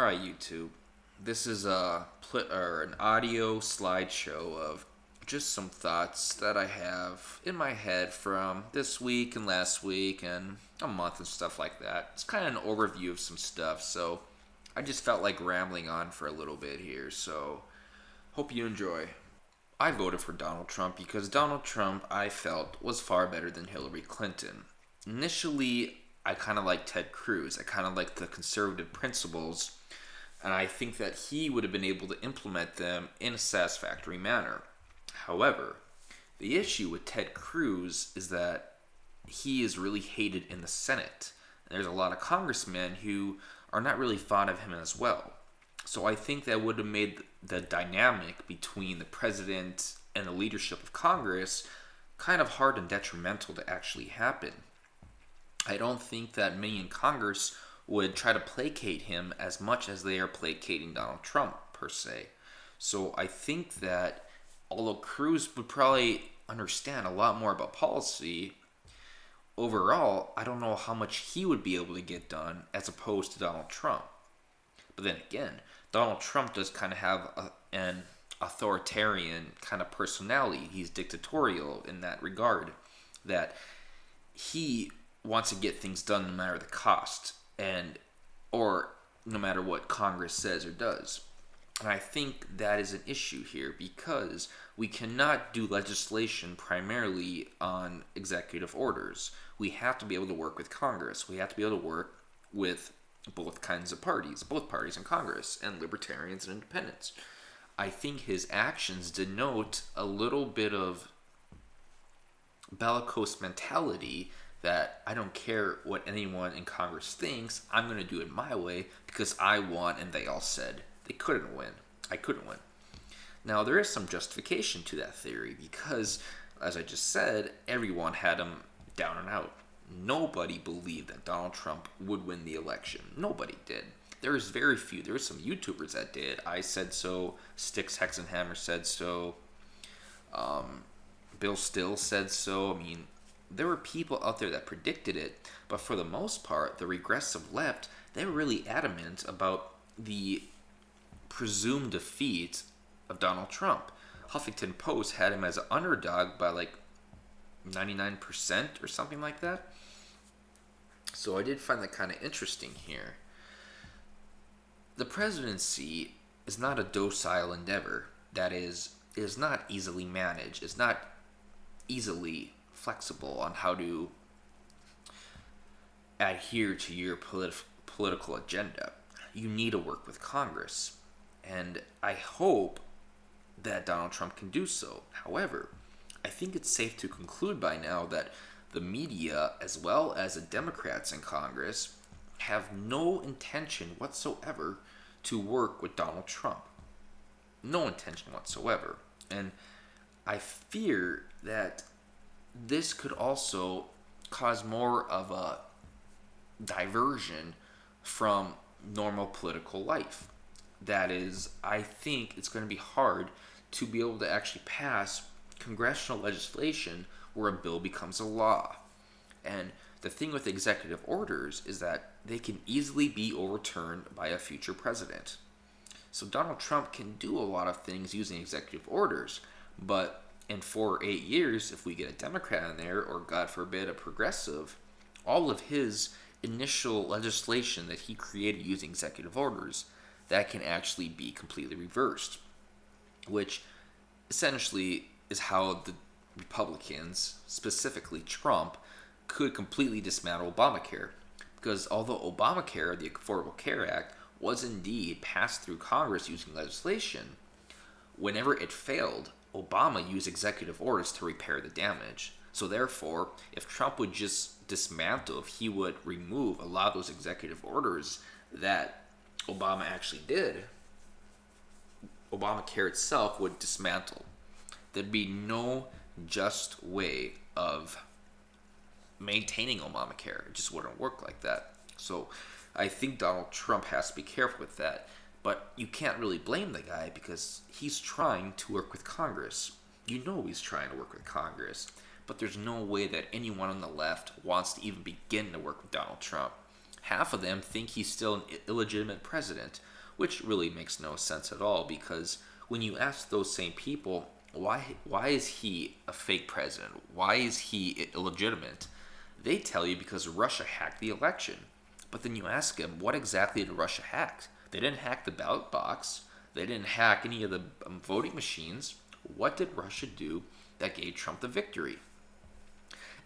Alright, YouTube. This is an audio slideshow of just some thoughts that I have in my head from this week and last week and a month and stuff like that. It's kind of an overview of some stuff, so I just felt like rambling on for a little bit here, so hope you enjoy. I voted for Donald Trump because Donald Trump, I felt, was far better than Hillary Clinton. Initially, I kind of liked Ted Cruz. I kind of liked the conservative principles, and I think that he would have been able to implement them in a satisfactory manner. However, the issue with Ted Cruz is that he is really hated in the Senate. And there's a lot of congressmen who are not really fond of him as well. So I think that would have made the dynamic between the president and the leadership of Congress kind of hard and detrimental to actually happen. I don't think that many in Congress would try to placate him as much as they are placating Donald Trump, per se. So I think that although Cruz would probably understand a lot more about policy, overall, I don't know how much he would be able to get done as opposed to Donald Trump. But then again, Donald Trump does kind of have an authoritarian kind of personality. He's dictatorial in that regard, that he wants to get things done no matter the cost, or no matter what Congress says or does. And I think that is an issue here because we cannot do legislation primarily on executive orders. We have to be able to work with Congress. We have to be able to work with both kinds of parties, both parties in Congress, and libertarians and independents. I think his actions denote a little bit of bellicose mentality that I don't care what anyone in Congress thinks, I'm going to do it my way because I won and they all said they couldn't win. I couldn't win. Now, there is some justification to that theory because, as I just said, everyone had him down and out. Nobody believed that Donald Trump would win the election. Nobody did. There was very few. There were some YouTubers that did. I said so. Styx Hexenhammer said so. Bill Still said so. I mean, there were people out there that predicted it, but for the most part, the regressive left, they were really adamant about the presumed defeat of Donald Trump. Huffington Post had him as an underdog by like 99% or something like that. So I did find that kind of interesting here. The presidency is not a docile endeavor. That is, it is not easily managed. It's not easily flexible on how to adhere to your political agenda. You need to work with Congress. And I hope that Donald Trump can do so. However, I think it's safe to conclude by now that the media, as well as the Democrats in Congress, have no intention whatsoever to work with Donald Trump. No intention whatsoever. And I fear that this could also cause more of a diversion from normal political life. That is, I think it's going to be hard to be able to actually pass congressional legislation where a bill becomes a law. And the thing with executive orders is that they can easily be overturned by a future president. So Donald Trump can do a lot of things using executive orders, but in 4 or 8 years, if we get a Democrat in there, or God forbid, a progressive, all of his initial legislation that he created using executive orders, that can actually be completely reversed, which essentially is how the Republicans, specifically Trump, could completely dismantle Obamacare. Because although Obamacare, the Affordable Care Act, was indeed passed through Congress using legislation, whenever it failed, Obama used executive orders to repair the damage. So therefore, if Trump would just dismantle, if he would remove a lot of those executive orders that Obama actually did, Obamacare itself would dismantle. There'd be no just way of maintaining Obamacare. It just wouldn't work like that. So I think Donald Trump has to be careful with that. But you can't really blame the guy because he's trying to work with Congress. You know he's trying to work with Congress. But there's no way that anyone on the left wants to even begin to work with Donald Trump. Half of them think he's still an illegitimate president, which really makes no sense at all, because when you ask those same people, why is he a fake president? Why is he illegitimate? They tell you because Russia hacked the election. But then you ask them, what exactly did Russia hack? They didn't hack the ballot box. They didn't hack any of the voting machines. What did Russia do that gave Trump the victory?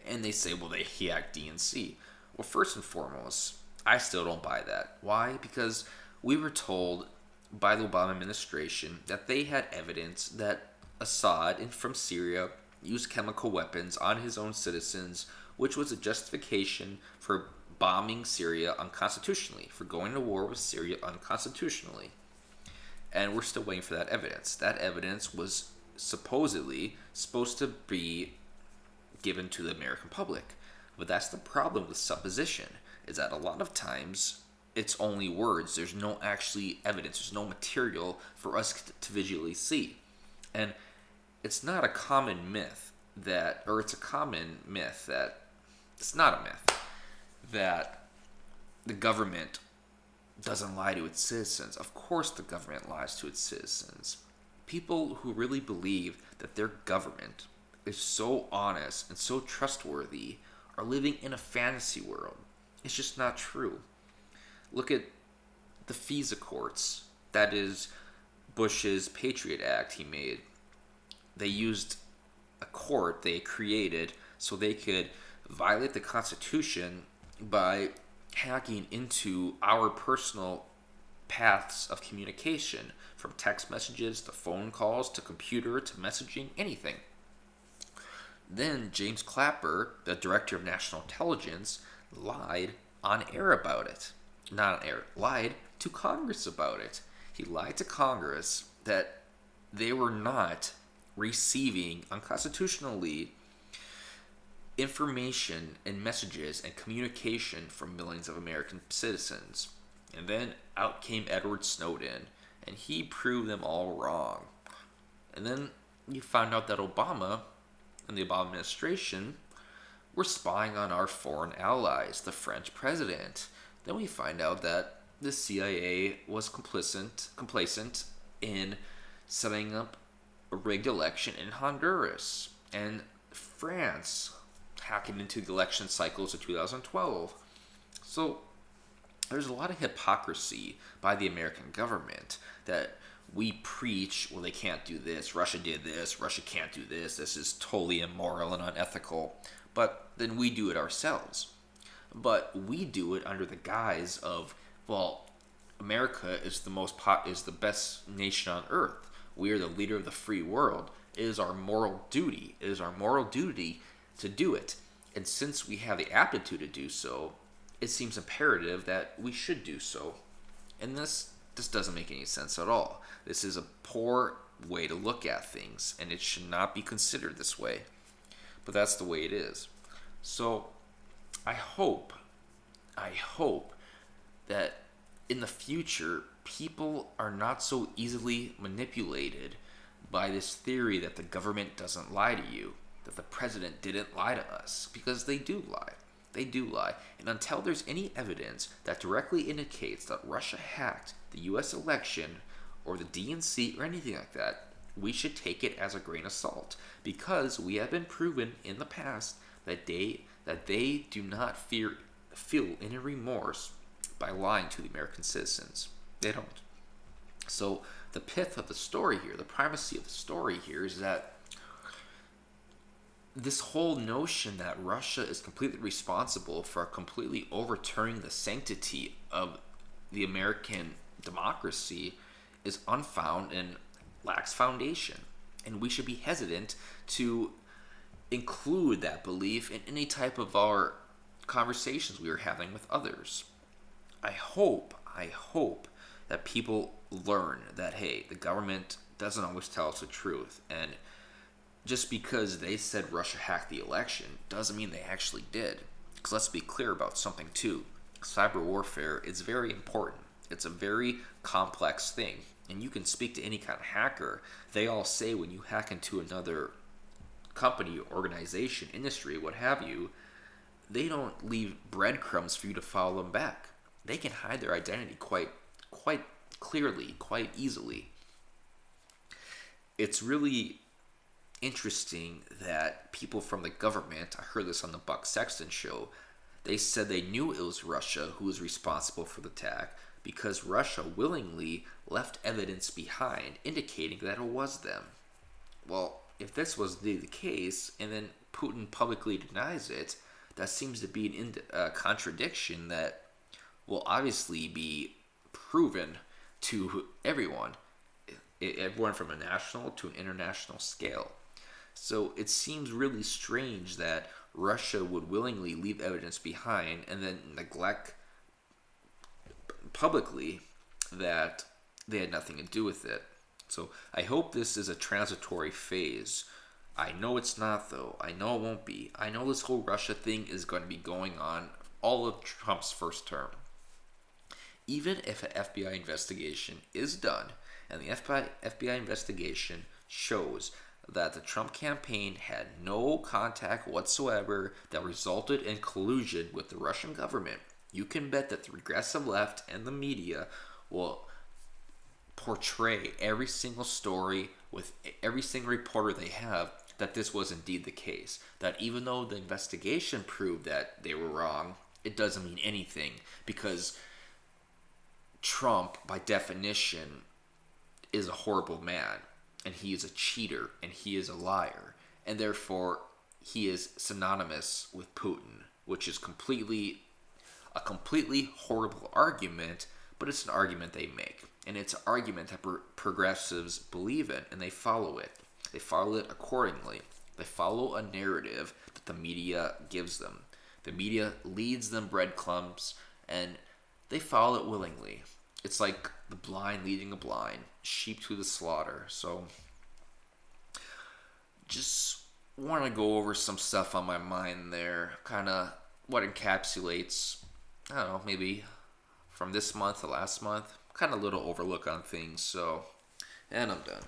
And they say, well, he hacked DNC. Well, first and foremost, I still don't buy that. Why? Because we were told by the Obama administration that they had evidence that Assad from Syria used chemical weapons on his own citizens, which was a justification for bombing Syria unconstitutionally, for going to war with Syria unconstitutionally. And we're still waiting for that evidence. That evidence was supposedly supposed to be given to the American public. But that's the problem with supposition, is that a lot of times it's only words. There's no actually evidence. There's no material for us to visually see. And it's not a common myth that, or it's a common myth that, it's not a myth, that the government doesn't lie to its citizens. Of course the government lies to its citizens. People who really believe that their government is so honest and so trustworthy are living in a fantasy world. It's just not true. Look at the FISA courts. That is Bush's Patriot Act he made. They used a court they created so they could violate the Constitution by hacking into our personal paths of communication, from text messages to phone calls to computer to messaging, anything. Then James Clapper, the director of national intelligence, lied on air about it. Not on air, lied to Congress about it. He lied to Congress that they were not receiving unconstitutionally information and messages and communication from millions of American citizens. And then out came Edward Snowden, and he proved them all wrong. And then you found out that Obama and the Obama administration were spying on our foreign allies, the French president. Then we find out that the CIA was complacent in setting up a rigged election in Honduras, and France hacking into the election cycles of 2012. So there's a lot of hypocrisy by the American government that we preach, well, they can't do this, Russia did this, Russia can't do this is totally immoral and unethical, but then we do it ourselves. But we do it under the guise of, well, America is the best nation on earth. We are the leader of the free world. It is our moral duty. It is our moral duty to do it. And since we have the aptitude to do so, it seems imperative that we should do so. And this doesn't make any sense at all. This is a poor way to look at things, and it should not be considered this way. But that's the way it is. So I hope that in the future, people are not so easily manipulated by this theory that the government doesn't lie to you, that the president didn't lie to us, because they do lie. They do lie. And until there's any evidence that directly indicates that Russia hacked the U.S. election or the DNC or anything like that, we should take it as a grain of salt, because we have been proven in the past that they do not feel any remorse by lying to the American citizens. They don't. So the pith of the story here, the primacy of the story here, is that this whole notion that Russia is completely responsible for completely overturning the sanctity of the American democracy is unfound and lacks foundation. And we should be hesitant to include that belief in any type of our conversations we are having with others. I hope that people learn that, hey, the government doesn't always tell us the truth, and just because they said Russia hacked the election doesn't mean they actually did. Because let's be clear about something too. Cyber warfare is very important. It's a very complex thing, and you can speak to any kind of hacker. They all say when you hack into another company, organization, industry, what have you, they don't leave breadcrumbs for you to follow them back. They can hide their identity quite clearly, quite easily. It's really interesting that people from the government, I heard this on the Buck Sexton show, they said they knew it was Russia who was responsible for the attack because Russia willingly left evidence behind indicating that it was them. Well, if this was the case, and then Putin publicly denies it, that seems to be a contradiction that will obviously be proven to everyone from a national to an international scale. So it seems really strange that Russia would willingly leave evidence behind and then neglect publicly that they had nothing to do with it. So I hope this is a transitory phase. I know it's not, though. I know it won't be. I know this whole Russia thing is going to be going on all of Trump's first term. Even if an FBI investigation is done, and the FBI investigation shows that the Trump campaign had no contact whatsoever that resulted in collusion with the Russian government, you can bet that the regressive left and the media will portray every single story with every single reporter they have that this was indeed the case. That even though the investigation proved that they were wrong, it doesn't mean anything because Trump, by definition, is a horrible man, and he is a cheater, and he is a liar, and therefore he is synonymous with Putin, which is a completely horrible argument, but it's an argument they make, and it's an argument that progressives believe in, and they follow it. They follow it accordingly. They follow a narrative that the media gives them. The media leads them breadcrumbs, and they follow it willingly. It's like the blind leading the blind, sheep to the slaughter. So, just want to go over some stuff on my mind there. Kind of what encapsulates, I don't know, maybe from this month to last month. Kind of little overlook on things. So, and I'm done.